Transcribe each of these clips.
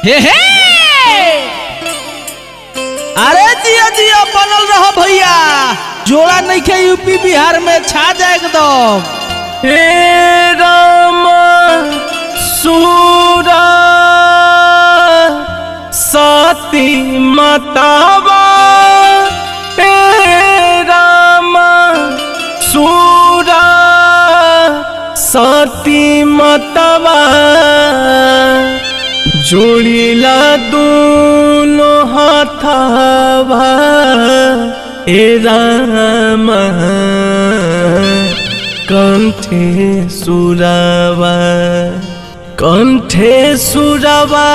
हे हे अरे जिया जिया बनल रहो भैया, जोड़ा नहीं के यूपी बिहार में छा जाए एकदम। हे राम सूरा सती मतवा, हे राम सूरा सती मतवा, जोड़ीला दोनों हाथवा हे राम कंठे सुरवा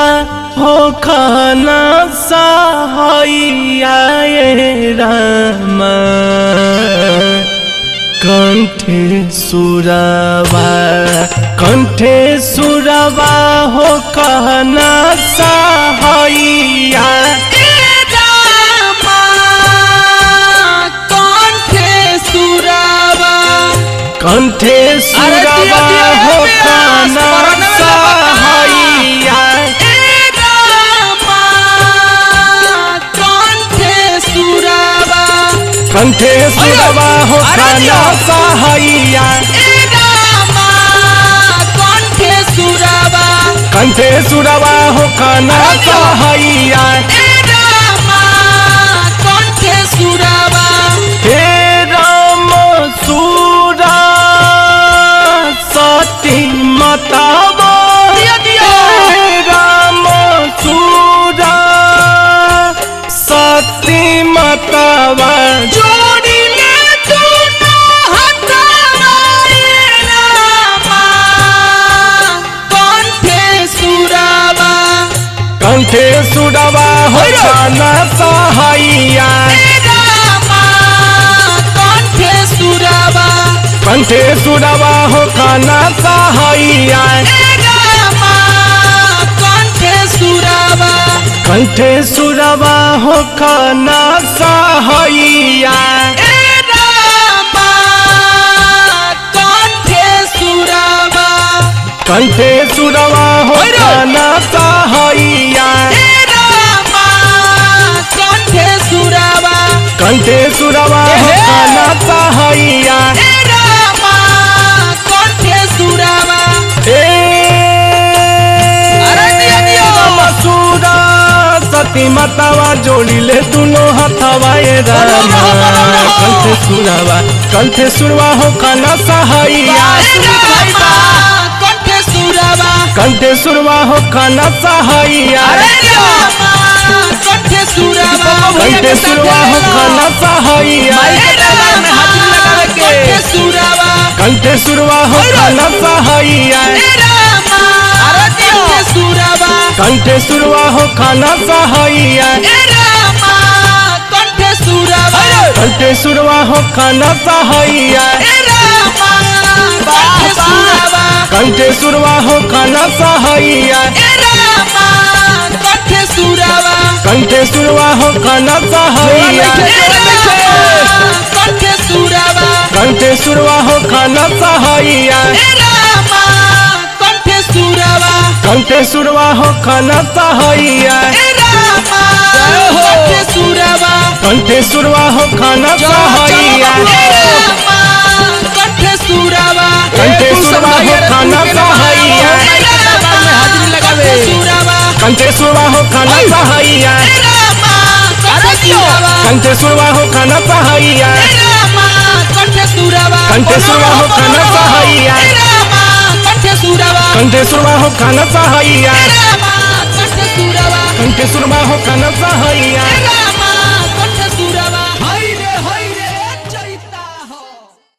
हो खाना सहाइया हे राम कंठे सुरवा हो खाना सहाइया कंठे सुरवा हो खाना सहाइया, कंठे सुरवा हो खाना सहाइया, कंठे सुरवा हो खाना सहाइया, हे राम सूरा सती मतवा, हे राम सूरा सती मतवा, कंठे सुरवा हो खाना सहाइया, कंठे सुरवा हो खाना सहाइया, कंठे सुरवा हो खाना सहाइया, कंठे सुरवा हो खाना सहाइया, कंठे सुरवा हो खाना सहाइया, सूरा सती मतवा, जोड़ीले दोनों हाथवा हे राम कंठे सुरवा हो खाना सहाइया, कंठे सुरवा हो खाना सहाइया, कंठे सुरवा हो खाना सहाइया, कंठे सुरवा हो खाना सहाइया, कंठे सुरवा हो खाना सहाइया, कंठे सुरवा हो खाना सहाइया, कंठे सुरवा हो खाना सहाइया, कंठे सुरवा हो खाना सहाइया, कंठे सुरवा हो खाना सहाइया, कंठे सुरवा हो खाना सहाइया, कंठे सुरवा हो खाना सहाइया, कंठे सुरवा हो खाना सहाइया, कंठे सुरवा हो खाना सहाइया, कंठे सुरवा हो खाना सहाइया, कंठे सुरवा हो खाना सहाइया, कंठे सुरवा हो खाना सहाइया, कंठे सुरवा हो खाना सहाइया।